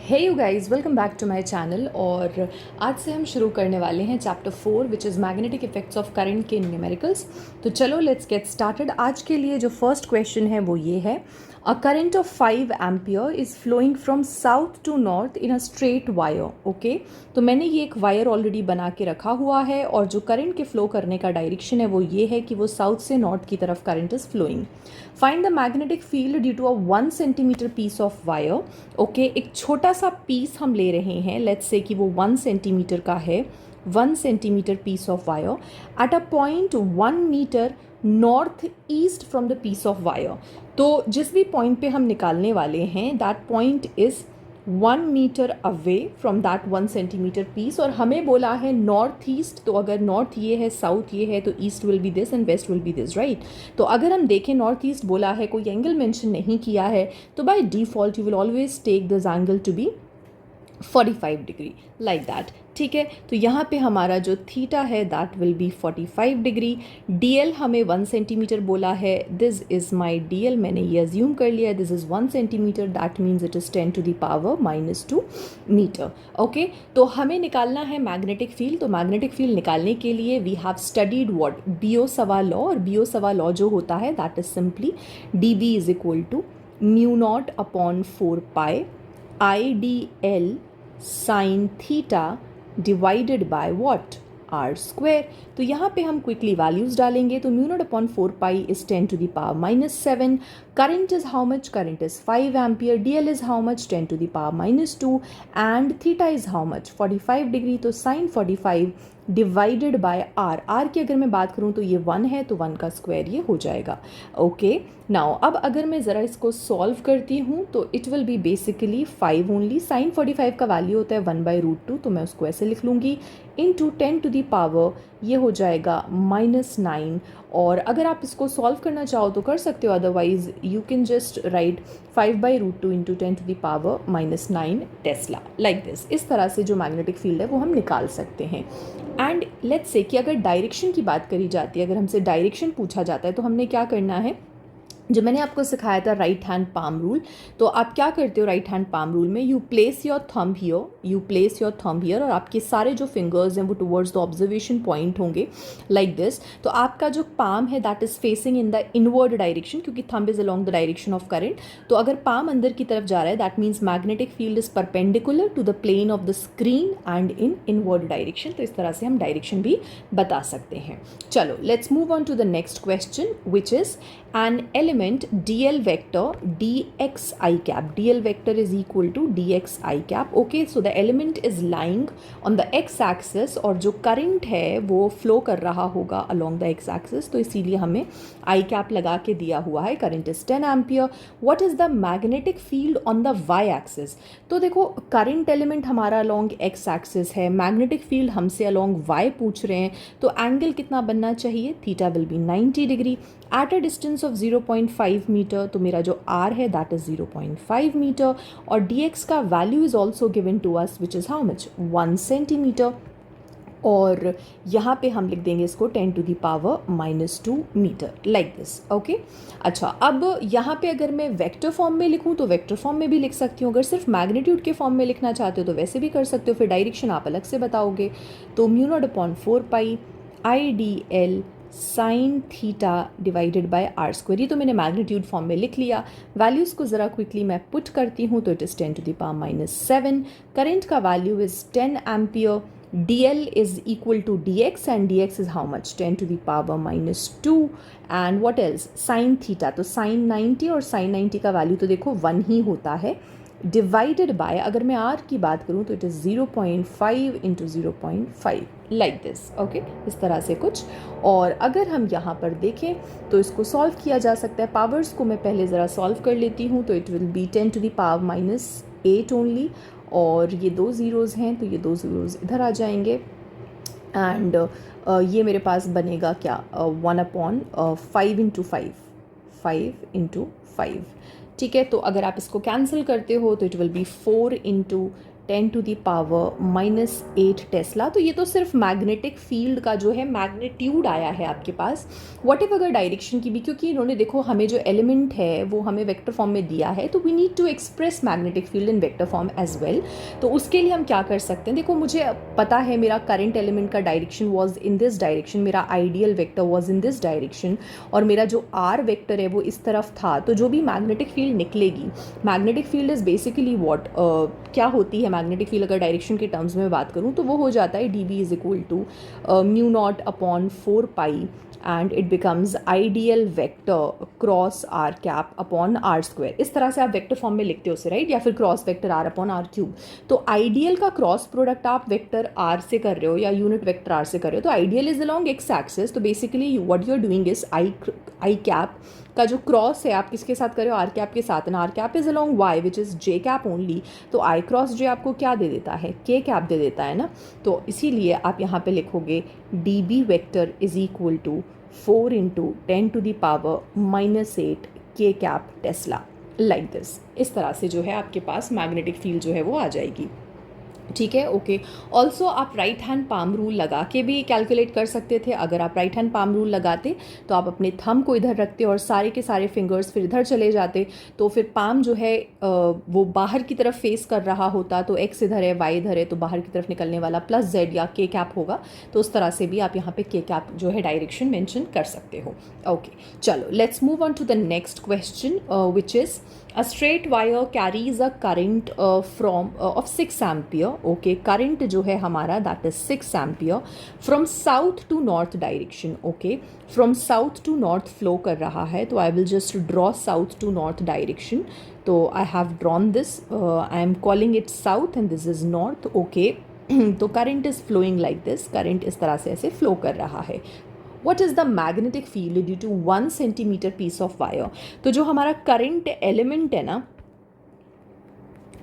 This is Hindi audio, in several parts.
Hey you guys, welcome back to my channel. और आज से हम शुरू करने वाले हैं chapter 4 which is magnetic effects of current के न्यूमेरिकल्स। तो चलो लेट्स गेट स्टार्टेड। आज के लिए जो फर्स्ट क्वेश्चन है वो ये है, a current of 5 ampere is flowing from south to north in a straight wire. Okay, तो मैंने ये एक वायर ऑलरेडी बना के रखा हुआ है और जो करंट के फ्लो करने का डायरेक्शन है वो ये है कि वो साउथ से नॉर्थ की तरफ current is flowing. Find the magnetic field due to a 1 centimetre piece of wire. Okay, एक छोटा सा पीस हम ले रहे हैं, लेट्स से कि वो 1 सेंटीमीटर का है, 1 centimetre piece of wire at a point 1 metre north east from the piece of wire. तो जिस भी पॉइंट पे हम निकालने वाले हैं that point is 1 metre away from that 1 centimetre piece, और हमें बोला है नॉर्थ ईस्ट। तो अगर नॉर्थ ये है, साउथ ये है, तो east will be this and west will be this, right. तो अगर हम देखें नॉर्थ ईस्ट बोला है, कोई एंगल मेंशन नहीं किया है, तो by default you will always take this angle to be 45 degree like that. ठीक है, तो यहाँ पे हमारा जो थीटा है that will be 45 degree. DL हमें 1 सेंटीमीटर बोला है, दिस इज़ माई डीएल, मैंने ये अज्यूम कर लिया है, this is 1 centimetre, that means it is 10 to the power -2 metre. Okay, तो हमें निकालना है मैग्नेटिक फील्ड। तो मैग्नेटिक फील्ड निकालने के लिए वी हैव स्टडीड व्हाट, बियोसवा लॉ। और बियोसवा लॉ जो होता है that is simply D B is equal to mu not upon 4 pi IDL sin theta divided by what, R square. तो यहाँ पे हम क्विकली वैल्यूज डालेंगे। तो mu not upon 4 pi is 10 to the power -7। Current is how much, current is 5 ampere. DL is how much, 10 to the power -2 and theta is how much, 45 degree. तो sine 45 divided by R, R की अगर मैं बात करूँ तो ये 1 है, तो 1 का स्क्वायर ये हो जाएगा। ओके, नाउ अब अगर मैं ज़रा इसको सॉल्व करती हूँ तो it will be basically 5 only. Sine 45 का वैल्यू होता है 1/√2, तो मैं उसको ऐसे लिख लूँगी, इंटू 10 टू द पावर ये हो जाएगा -9। और अगर आप इसको सॉल्व करना चाहो तो कर सकते हो, otherwise you can just write 5/√2 into 10 to the power -9 tesla, like this. इस तरह से जो मैग्नेटिक फील्ड है वो हम निकाल सकते हैं। एंड लेट्स से कि अगर डायरेक्शन की बात करी जाती है, अगर हमसे डायरेक्शन पूछा जाता है, तो हमने क्या करना है, जो मैंने आपको सिखाया था राइट हैंड पाम रूल। तो आप क्या करते हो राइट हैंड पाम रूल में, you place your thumb here, you place your thumb here, और आपके सारे जो फिंगर्स हैं वो टुवर्ड्स द ऑब्जर्वेशन पॉइंट होंगे लाइक दिस। तो आपका जो पाम है that is facing in the inward direction, क्योंकि thumb is along the direction of current. तो अगर पाम अंदर की तरफ जा रहा है that means magnetic field is perpendicular to the plane of the screen and in inward direction. तो इस तरह से हम डायरेक्शन भी बता सकते हैं। चलो let's move on to the next question which is an element dl vector dxi cap. dl vector is equal to dxi cap. Okay, so the element is lying on the x axis और जो current है वो flow कर रहा होगा along the x axis, तो इसीलिए हमें i cap लगा के दिया हुआ है। current is 10 ampere. what is the magnetic field on the y axis? तो देखो current element हमारा along x axis है, magnetic field हमसे along y पूछ रहे हैं, तो angle कितना बनना चाहिए, theta will be 90 degree at a distance of 0.5 metre. तो मेरा जो r है दैट इज 0.5 मीटर, और dx का value is also given to us which is how much, 1 centimetre. और यहाँ पे हम लिख देंगे इसको 10 to the power -2 metre like this. Okay, अच्छा अब यहाँ पे अगर मैं वेक्टर फॉर्म में लिखूँ तो वेक्टर फॉर्म में भी लिख सकती हूँ, अगर सिर्फ मैग्नीट्यूड के फॉर्म में लिखना चाहते हो तो वैसे भी कर सकते हो, फिर डायरेक्शन आप अलग से बताओगे। तो mu not upon 4 pi IDL sine theta divided by r square. ये तो मैंने मैग्नीट्यूड फॉर्म में लिख लिया। वैल्यूज़ को ज़रा क्विकली मैं पुट करती हूँ, तो it is 10 to the power -7। Current का value is 10 ampere. dl is equal to dx and dx is how much, 10 to the power -2। And what else, sine theta, तो साइन 90, और साइन 90 का वैल्यू तो देखो 1 ही होता है, डिवाइडेड बाय, अगर मैं r की बात करूँ तो it is 0.5 into 0.5 like this. Okay, इस तरह से कुछ। और अगर हम यहाँ पर देखें तो इसको सॉल्व किया जा सकता है। पावर्स को मैं पहले ज़रा सॉल्व कर लेती हूँ, तो it will be 10 to the power -8 only, और ये 2 ज़ीरोज़ हैं तो ये 2 ज़ीरोज़ इधर आ जाएंगे। एंड ये मेरे पास बनेगा क्या, 1/5 इंटू 5, 5 इंटू 5। ठीक है, तो अगर आप इसको कैंसिल करते हो तो it will B 4 into 10⁻⁻8 Tesla. तो ये तो सिर्फ मैग्नेटिक फील्ड का जो है मैग्नीट्यूड आया है आपके पास। वट एवर अगर डायरेक्शन की भी, क्योंकि इन्होंने देखो हमें जो एलिमेंट है वो हमें वेक्टर फॉर्म में दिया है, तो we need to express magnetic field in vector form as well. तो उसके लिए हम क्या कर सकते हैं, देखो मुझे पता है मेरा करंट एलिमेंट का direction was in this direction, मेरा ideal vector was in this direction, और मेरा जो आर वेक्टर है वो इस तरफ था। तो जो भी मैग्नेटिक फील्ड निकलेगी, magnetic field is basically what, क्या होती है मैग्नेटिक फील्ड अगर डायरेक्शन के टर्म्स में बात करूँ तो वो हो जाता है dB is equal to μ0/4π and it becomes ideal vector cross r cap upon r square. इस तरह से आप वेक्टर फॉर्म में लिखते हो उसे, राइट, या फिर cross vector r upon r cube. तो आइडियल का क्रॉस प्रोडक्ट आप वेक्टर आर से कर रहे हो या यूनिट वेक्टर आर से कर रहे हो, तो ideal is along x axis. तो basically what you are doing is I cap का जो क्रॉस है आप किसके साथ कर रहे हो, आर कैप के साथ, and r cap is along y which is j cap only. तो आई क्रॉस जे आपको क्या दे देता है, के कैप दे देता है ना। तो इसीलिए आप यहाँ पे लिखोगे dB vector is equal to 4 × 10⁻⁻8 के कैप टेस्ला, लाइक दिस। इस तरह से जो है आपके पास मैग्नेटिक फील्ड जो है वो आ जाएगी। ठीक है, ओके। ऑल्सो आप राइट हैंड पाम रूल लगा के भी कैलकुलेट कर सकते थे। अगर आप राइट हैंड पाम रूल लगाते तो आप अपने थंब को इधर रखते और सारे के सारे फिंगर्स फिर इधर चले जाते, तो फिर पाम जो है वो बाहर की तरफ फेस कर रहा होता। तो एक्स इधर है, वाई इधर है, तो बाहर की तरफ निकलने वाला प्लस जेड या के कैप होगा। तो उस तरह से भी आप यहाँ पे के कैप जो है डायरेक्शन मेंशन कर सकते हो। ओके, चलो let's move on to the next question which is a straight wire carries a current of 6 ampere. Okay, current जो है हमारा that is 6 ampere from south to north direction. Okay, from south to north flow कर रहा है, तो I will just draw south to north direction. तो I have drawn this, I am calling it south and this is north. Okay, तो current is flowing like this, current इस तरह से ऐसे flow कर रहा है। What is the magnetic field due to 1 centimeter piece of wire? तो जो हमारा करंट एलिमेंट है ना,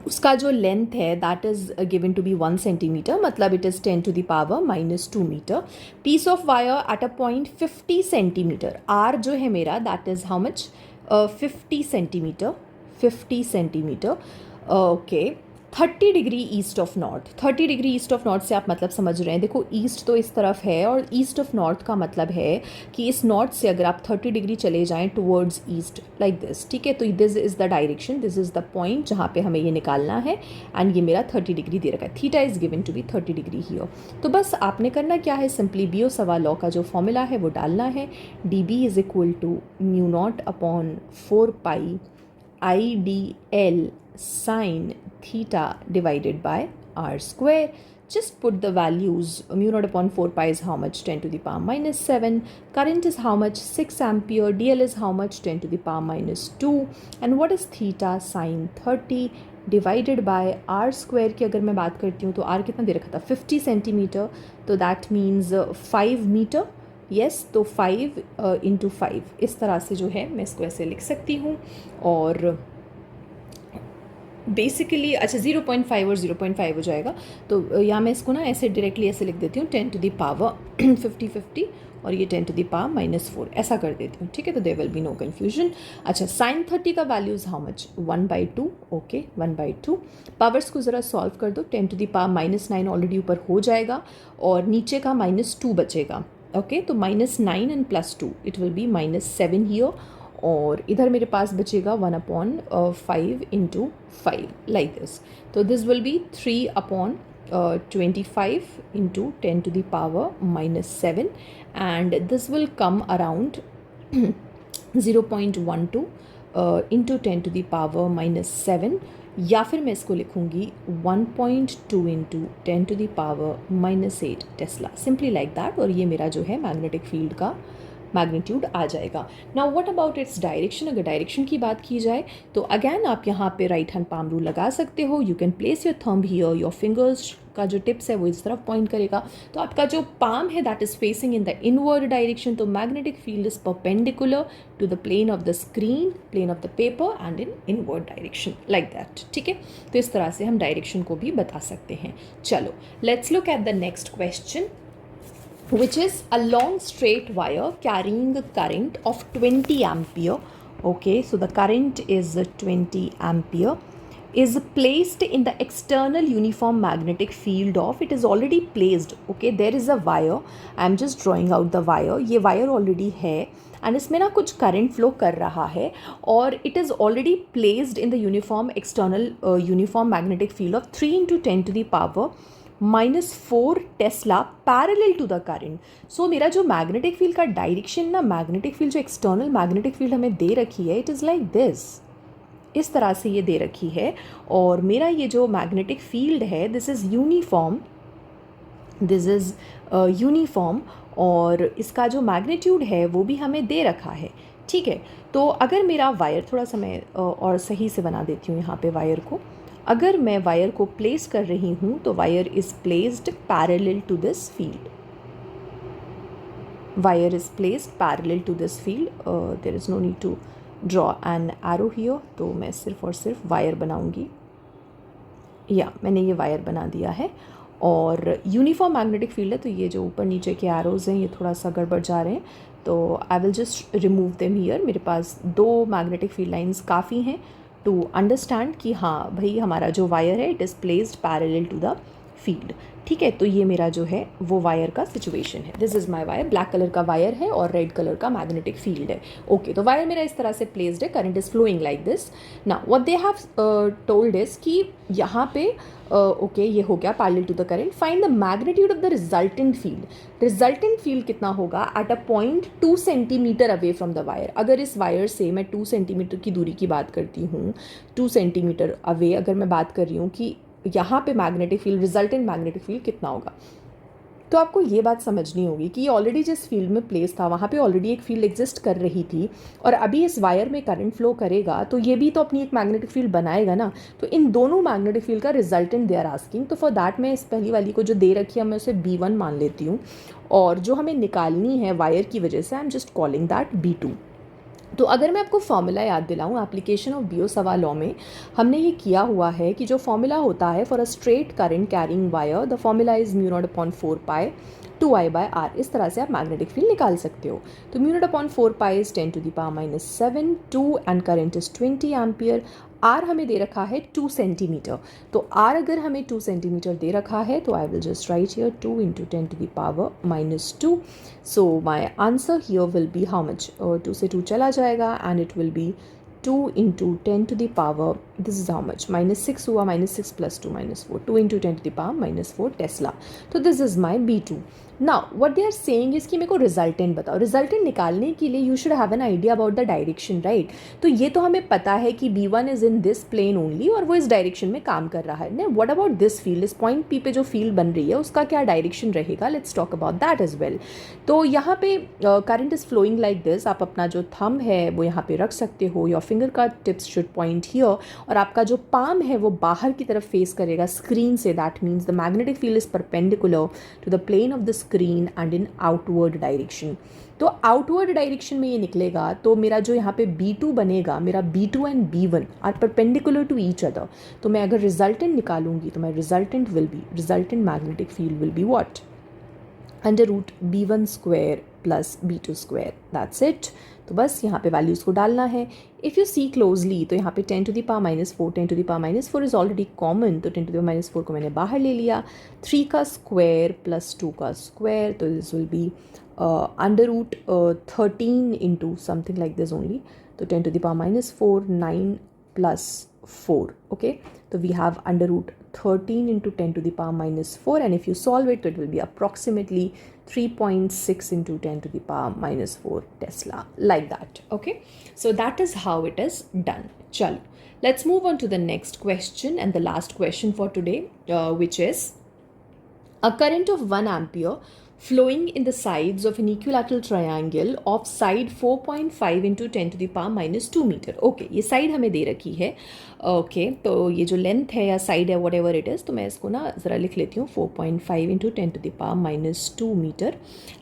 उसका जो लेंथ है that is given to be 1 centimetre, मतलब it is 10⁻⁻2 metre. Piece of wire at a point 50 centimetre. R जो है मेरा that is how much, 50 centimetre, 50 centimetre. Okay, 30 degree east of north. 30 degree east of north से आप मतलब समझ रहे हैं, देखो ईस्ट तो इस तरफ है और ईस्ट ऑफ नॉर्थ का मतलब है कि इस नॉर्थ से अगर आप 30 डिग्री चले जाएं टुवर्ड्स ईस्ट लाइक दिस। ठीक है, तो this is the direction, this is the point जहाँ पे हमें ये निकालना है, एंड ये मेरा 30 डिग्री दे रखा है। Theta is given to be 30 degree here. तो बस आपने करना क्या है, सिंपली बियोसवा लॉ का जो फॉर्मूला है वो डालना है। dB is equal to μ0/4π IDL sin theta divided by r square. Just put the values. μ0/4π is how much, 10⁻⁻7. Current is how much, 6 ampere. DL is how much, 10⁻⁻2. And what is theta sin 30 divided by r square की अगर मैं बात करती हूँ तो r कितना दे रखा था, 50 सेंटीमीटर, तो दैट मीन्स 5 मीटर। यस, तो 5 × 5 इस तरह से जो है मैं इसको ऐसे लिख सकती हूँ। और बेसिकली अच्छा 0.5 और 0.5 हो जाएगा, तो यहाँ मैं इसको ना ऐसे डायरेक्टली ऐसे लिख देती हूँ, 10⁻50 और ये 10⁻⁻4 ऐसा कर देती हूँ। ठीक है, तो there will be no confusion. अच्छा, sin 30 का value is how much, 1/2। Okay, 1/2। Powers को ज़रा सॉल्व कर दो, 10⁻⁻9 ऑलरेडी ऊपर हो जाएगा और नीचे का -2 बचेगा। ओके, तो -9 and +2 it will B -7 here, और इधर मेरे पास बचेगा 1/5 × 5 लाइक दिस। तो this will B 3/25 × 10⁻⁻7 and this will come around 0.12 × 10⁻⁻7, या फिर मैं इसको लिखूँगी 1.2 × 10⁻⁻8 टेस्ला, सिंपली लाइक दैट। और ये मेरा जो है मैग्नेटिक फील्ड का मैग्नीट्यूड आ जाएगा। Now what about its direction? अगर डायरेक्शन की बात की जाए तो अगेन आप यहाँ पे राइट हैंड पाम रूल लगा सकते हो। You can place your thumb here, your fingers का जो टिप्स है वो इस तरफ पॉइंट करेगा, तो आपका जो पाम है that is facing in the inward direction. तो magnetic field is perpendicular to the plane of the screen, plane of the paper and in inward direction like that. ठीक है, तो इस तरह से हम डायरेक्शन को भी बता सकते हैं। चलो let's look at the next question, which is a long straight wire carrying a current of 20 ampere. Okay, so the current is 20 ampere is placed in the external uniform magnetic field of, it is already placed, okay, there is a wire, I am just drawing out the wire, ये wire already है एंड इसमें ना कुछ करंट फ्लो कर रहा है और it is already placed in the uniform external uniform magnetic field of 3 × 10⁻⁻⁴ tesla parallel to the current. So मेरा जो मैग्नेटिक फील्ड का डायरेक्शन ना, मैग्नेटिक फील्ड जो एक्सटर्नल मैग्नेटिक फील्ड हमें दे रखी है, इट इज़ लाइक दिस, इस तरह से ये दे रखी है. और मेरा ये जो मैग्नेटिक फील्ड है, this is uniform, this is uniform, और इसका जो मैग्नीट्यूड है वो भी हमें दे रखा है. ठीक है, तो अगर मेरा वायर, थोड़ा सा मैं और सही से बना देती हूँ यहाँ पे वायर को, अगर मैं वायर को प्लेस कर रही हूँ तो wire is placed parallel to this field, wire is placed parallel to this field. There is no need to draw an arrow here, तो मैं सिर्फ और सिर्फ वायर बनाऊँगी. या मैंने ये वायर बना दिया है और यूनिफॉर्म मैग्नेटिक फील्ड है, तो ये जो ऊपर नीचे के एरोज़ हैं ये थोड़ा सा गड़बड़ जा रहे हैं, तो I will just remove them here. मेरे पास 2 मैग्नेटिक फील्ड लाइंस काफ़ी हैं टू अंडरस्टैंड कि हाँ भाई हमारा जो वायर है it is placed parallel to the field. ठीक है, तो ये मेरा जो है वो वायर का सिचुएशन है. This is my wire, black colour का वायर है और रेड कलर का मैग्नेटिक फील्ड है. ओके, तो वायर मेरा इस तरह से प्लेस्ड है, current is flowing like this. Now what they have told is कि यहाँ पे ओके ये हो गया parallel to the current. Find the magnitude of the resultant field. Resultant field कितना होगा at a point 2 centimetre away from the wire. अगर इस वायर से मैं 2 सेंटीमीटर की दूरी की बात करती हूँ, 2 सेंटीमीटर अवे अगर मैं बात कर रही हूँ कि यहाँ पे magnetic field, resultant magnetic field कितना होगा, तो आपको ये बात समझनी होगी कि ये ऑलरेडी जिस फील्ड में प्लेस था वहाँ पे ऑलरेडी एक फील्ड एग्जिस्ट कर रही थी और अभी इस वायर में करंट फ्लो करेगा तो ये भी तो अपनी एक मैग्नेटिक फील्ड बनाएगा ना. तो इन दोनों मैग्नेटिक फील्ड का रिजल्टेंट दे आर आस्किंग. तो फॉर दैट मैं इस पहली वाली को जो दे रखी है मैं उसे B1 मान लेती हूँ और जो हमें निकालनी है वायर की वजह से I am just calling that B2. तो अगर मैं आपको फॉर्मूला याद दिलाऊं, एप्लीकेशन ऑफ बियोसावा लॉ में हमने ये किया हुआ है कि जो फॉर्मूला होता है for a straight current carrying wire, the formula is μ0/4π 2I/r. इस तरह से आप मैग्नेटिक फील्ड निकाल सकते हो. तो μ0/4π is 10⁻⁷ 2 and current is 20 ampere. R हमें दे रखा है 2 सेंटीमीटर. तो आर अगर हमें 2 सेंटीमीटर दे रखा है तो I will just right here 2 × 10⁻⁻². So my answer here will be how much, 2 से 2 चला जाएगा and it will B 2 × 10⁻, this is how much, -6 हुआ, -6 + 2 -4, 2 × 10⁻⁻4 टेस्ला. तो this is my B2. Now what they are saying is कि मेरे को रिजल्टेंट बताओ. रिजल्टेंट निकालने के लिए you should have an idea about the direction, right. तो ये तो हमें पता है कि B1 is in this plane only और वो इस डायरेक्शन में काम कर रहा है. व्हाट अबाउट दिस फील्ड, इस पॉइंट P पे जो फील्ड बन रही है उसका क्या डायरेक्शन रहेगा, let's talk about that as well. तो यहाँ पे current is flowing like this. आप अपना जो थंब है वो यहाँ पे रख सकते हो, योर फिंगर का टिप्स शुड पॉइंट हियर और आपका जो पाम है वो बाहर की तरफ फेस करेगा स्क्रीन से. That means the magnetic field is perpendicular to the plane of the screen and in outward direction. तो आउटवर्ड डायरेक्शन में ये निकलेगा तो मेरा जो यहाँ पे B2 बनेगा, मेरा B2 and B1 are perpendicular to each other. तो मैं अगर रिजल्टेंट निकालूंगी तो मैं resultant magnetic field will be what, √B1² + B2². That's it. तो बस यहाँ पे वैल्यूज़ को डालना है. इफ़ यू सी क्लोजली तो यहाँ पे 10⁻⁻4, 10⁻⁻4 इज़ ऑलरेडी कॉमन, तो 10⁻⁻4 को मैंने बाहर ले लिया. 3 का स्क्वायर + 2 का स्क्वायर, तो this will B √13 into something like this only. तो 10⁻⁻4, 9 + 4. Okay, so we have √13 into 10⁻⁻4 and if you solve it, it will be approximately 3.6 into 10⁻⁻4 Tesla, like that. Okay, so that is how it is done. Chalo, let's move on to the next question and the last question for today, which is a current of 1 ampere flowing in the sides of an equilateral triangle of side 4.5 into 10⁻⁻2 meter. Okay, ये साइड हमें दे रखी है. ओके, तो ये जो लेंथ है या साइड है वट एवर इट इज़, तो मैं इसको ना ज़रा लिख लेती हूँ 4.5 into 10⁻⁻2 मीटर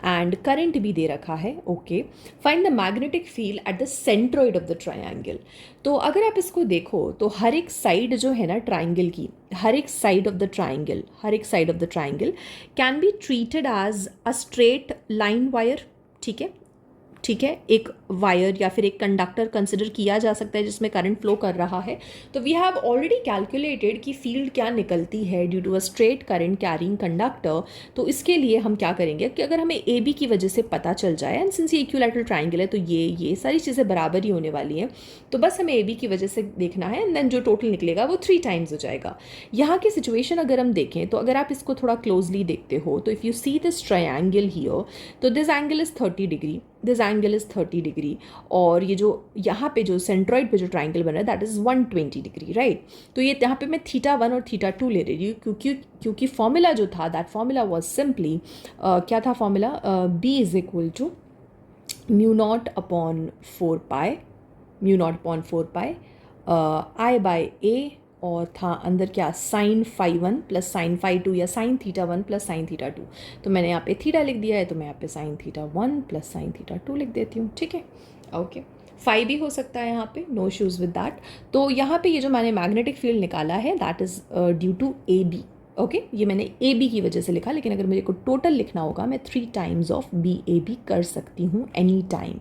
एंड करंट भी दे रखा है. Okay, find the magnetic field at the centroid of the triangle. तो अगर आप इसको देखो तो हर एक साइड जो है ना ट्रायंगल की, हर एक side of the triangle can be treated as a straight line wire. ठीक है, ठीक है, एक वायर या फिर एक कंडक्टर कंसिडर किया जा सकता है जिसमें करंट फ्लो कर रहा है। तो वी हैव ऑलरेडी कैलकुलेटेड कि फील्ड क्या निकलती है due to a straight current carrying conductor. तो इसके लिए हम क्या करेंगे कि अगर हमें ए बी की वजह से पता चल जाए, एंड सिंस ये इक्विलैटरल ट्राइंगल है तो ये सारी चीज़ें बराबर ही होने वाली हैं, तो बस हमें ए बी की वजह से देखना है, एंड देन जो टोटल निकलेगा वो 3 टाइम्स हो जाएगा। यहाँ की सिचुएशन अगर हम देखें तो अगर आप इसको थोड़ा क्लोजली देखते हो तो if you see this triangle here, तो this angle is 30 degree, this angle is 30 degree, और ये जो यहाँ पे जो सेंट्रॉइड पे जो ट्राइंगल बन रहा है दैट इज़ 120 डिग्री, राइट। तो ये यहाँ पे मैं θ1 और θ2 ले रही हूँ क्योंकि फॉर्मूला जो था दैट फॉर्मूला वॉज सिंपली क्या था formula, B is equal to mu not upon 4 pi I by A, और था अंदर क्या sin phi1 plus sin phi2 या sin θ1 प्लस sin θ2। तो मैंने यहाँ पे थीटा लिख दिया है, तो मैं यहाँ पे sin θ1 प्लस sin θ2 लिख देती हूँ, ठीक है। ओके, फाई भी हो सकता है यहाँ पे, नो इश्यूज़ विद दैट। तो यहाँ पे ये जो मैंने मैग्नेटिक फील्ड निकाला है that is due to A B. Okay, ये मैंने ए बी की वजह से लिखा, लेकिन अगर मुझे को टोटल लिखना होगा मैं 3 times of B A B कर सकती हूँ एनी टाइम।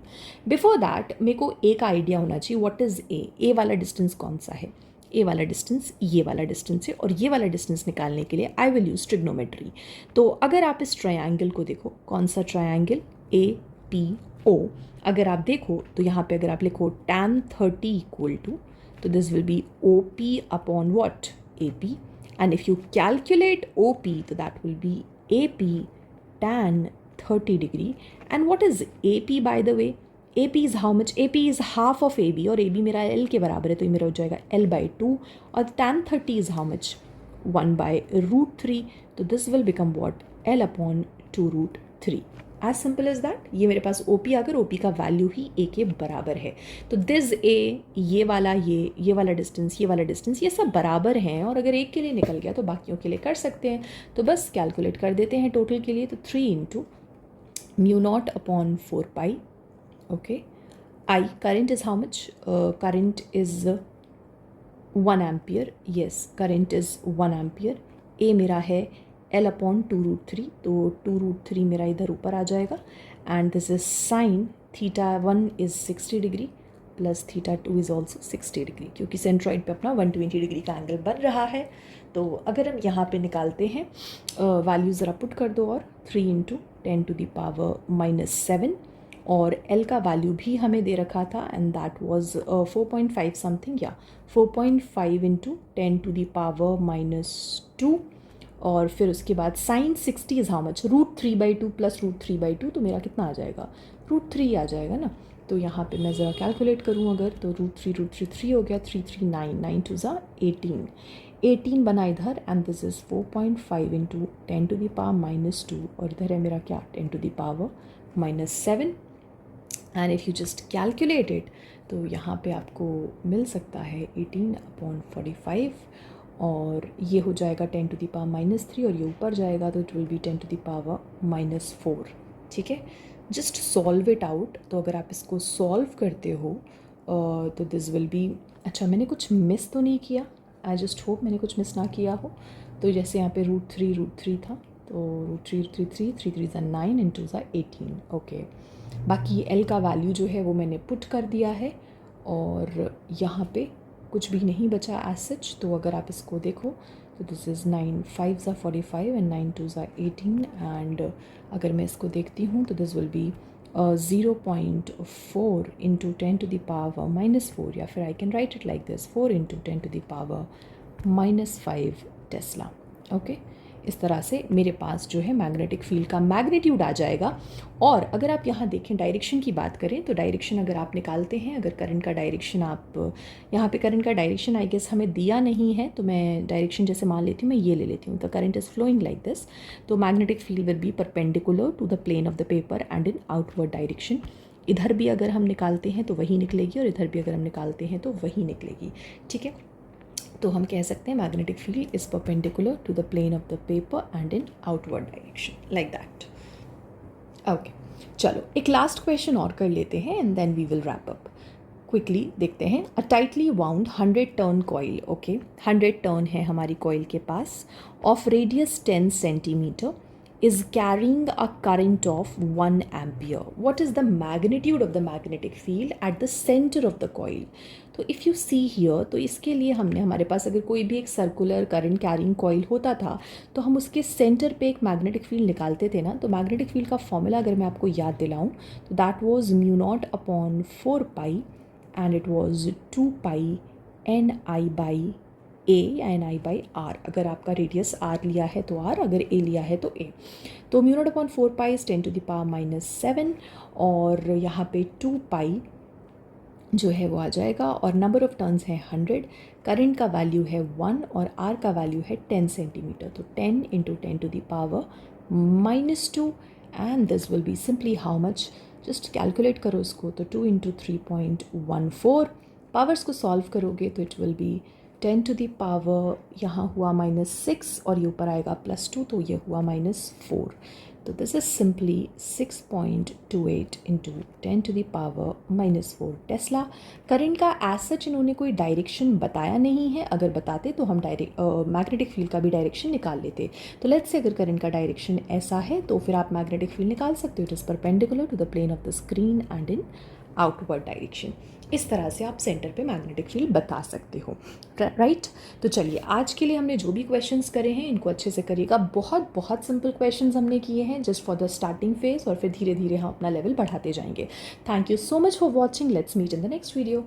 बिफोर दैट मेरे को ए का आइडिया होना चाहिए, व्हाट इज़ ए वाला डिस्टेंस कौन सा है। ए वाला डिस्टेंस ये वाला डिस्टेंस है, और ये वाला डिस्टेंस निकालने के लिए आई विल यूज़ ट्रिग्नोमेट्री। तो अगर आप इस ट्रायंगल को देखो, कौन सा ट्रायंगल, ए पी ओ, अगर आप देखो तो यहाँ पे अगर आप लिखो tan 30 इक्वल टू, तो this will be O P upon what, A P, and if you calculate OP, so that will be AP tan 30 degree. And what is AP by the way? AP is how much? AP is half of AB, और AB मेरा L के बराबर है, तो ये मेरा हो जाएगा L/2, और tan 30 is how much? 1/√3, तो this will become what? L/2√3. As simple as that. ये मेरे पास OP अगर OP का वैल्यू ही A के बराबर है, तो दिस A, ये वाला डिस्टेंस, ये वाला डिस्टेंस, ये सब बराबर हैं, और अगर एक के लिए निकल गया तो बाकियों के लिए कर सकते हैं। तो बस कैलकुलेट कर देते हैं टोटल के लिए, तो 3 into mu naught upon 4 pi. Okay, I current is how much, current is 1 ampere, yes current is 1 ampere. A मेरा है L/2√3, तो 2√3 मेरा इधर ऊपर आ जाएगा, and this is sine θ1 is 60 degree plus θ2 is also 60 degree, क्योंकि सेंट्रॉइड पे अपना 120 डिग्री का एंगल बन रहा है। तो अगर हम यहाँ पे निकालते हैं वैल्यू ज़रा पुट कर दो, और 3 इंटू 10⁻⁻7, और L का वैल्यू भी हमें दे रखा था, एंड दैट वाज 4.5 समथिंग, या 4.5 इंटू 10⁻⁻2, और फिर उसके बाद sine 60 is how much, √3/2 plus √3/2, तो मेरा कितना आ जाएगा, √3 आ जाएगा ना। तो यहाँ पे मैं ज़रा कैलकुलेट करूँ अगर, तो √3 हो गया, 3 3 9 9 2 18 18 बना इधर, एंड दिस इज़ 4.5 इंटू 10⁻⁻2, और इधर है मेरा क्या 10⁻⁻7, and if you just calculate it, तो यहाँ पे आपको मिल सकता है 18/45, और ये हो जाएगा 10⁻⁻3, और ये ऊपर जाएगा तो इट विल बी 10⁻⁻4, ठीक है। Just solve it out. तो अगर आप इसको सॉल्व करते हो तो दिस विल बी, अच्छा मैंने कुछ मिस तो नहीं किया, आई जस्ट होप मैंने कुछ मिस ना किया हो। तो जैसे यहाँ पे √3 था, तो √3 3 3 9 इंटू 18, ओके। बाकी L का वैल्यू जो है वो मैंने पुट कर दिया है, और यहाँ पे कुछ भी नहीं बचा एज सच। तो अगर आप इसको देखो तो दिस इज़ 9 5 45 एंड 9 2 18, एंड अगर मैं इसको देखती हूँ तो दिस विल बी 0.4 इंटू 10⁻⁻4, या फिर I can write it like this 4 into 10⁻⁻5 Tesla. Okay, इस तरह से मेरे पास जो है मैग्नेटिक फील्ड का मैग्नीट्यूड आ जाएगा। और अगर आप यहाँ देखें डायरेक्शन की बात करें, तो डायरेक्शन अगर आप निकालते हैं, अगर करंट का डायरेक्शन आप यहाँ पे करंट का डायरेक्शन आई गेस हमें दिया नहीं है, तो मैं डायरेक्शन जैसे मान लेती हूँ, मैं ये ले लेती हूँ, तो current is flowing like this, तो magnetic field will be perpendicular to the plane of the paper and in outward direction. इधर भी अगर हम निकालते हैं तो वही निकलेगी, और इधर भी अगर हम निकालते हैं तो वही निकलेगी, ठीक है। तो हम कह सकते हैं magnetic field is perpendicular to the plane of the paper and in outward direction, like that. Okay, चलो एक लास्ट क्वेश्चन और कर लेते हैं, and then we will wrap up. Quickly देखते हैं। A tightly wound 100 turn coil, okay 100 turn है हमारी कॉइल के पास, of radius 10 centimetre, is carrying a current of 1 ampere. What is the magnitude of the magnetic field at the center of the coil? तो इफ़ यू सी हियर, तो इसके लिए हमने, हमारे पास अगर कोई भी एक सर्कुलर करंट कैरिंग कॉइल होता था तो हम उसके सेंटर पे एक मैग्नेटिक फील्ड निकालते थे ना. तो मैग्नेटिक फील्ड का फॉर्मूला अगर मैं आपको याद दिलाऊं तो that was mu not upon 4 pi and it was 2 pi n I by a या एन आई बाई आर. अगर आपका रेडियस आर लिया है तो आर, अगर ए लिया है तो ए. तो mu not upon 4 pi is 10 to the power -7 और यहाँ पे 2 पाई जो है वो आ जाएगा और नंबर ऑफ टर्न्स है 100. करंट का वैल्यू है 1 और आर का वैल्यू है 10 सेंटीमीटर. तो 10 into 10 to the power -2 and this will be simply how much. Just calculate करो उसको. तो 2 इंटू 3.14. पावर्स को सॉल्व करोगे तो it will be 10 to the power, यहाँ हुआ -6 और ये ऊपर आएगा +2 तो ये हुआ -4. तो this is simply 6.28 into 10 to the power -4 tesla. Current का एज सच इन्होंने कोई डायरेक्शन बताया नहीं है. अगर बताते तो हम डायरेक्ट मैग्नेटिक फील्ड का भी डायरेक्शन निकाल लेते. तो लेट्स से अगर करंट का डायरेक्शन ऐसा है तो फिर आप मैग्नेटिक फील्ड निकाल सकते हो. It is perpendicular to the plane of the screen and in outward direction. इस तरह से आप सेंटर पे मैग्नेटिक फील्ड बता सकते हो. राइट. तो चलिए आज के लिए हमने जो भी क्वेश्चंस करे हैं इनको अच्छे से करिएगा. बहुत बहुत सिंपल क्वेश्चंस हमने किए हैं just for the starting phase और फिर धीरे धीरे हम अपना लेवल बढ़ाते जाएंगे. Thank you so much for watching. Let's meet in the next video.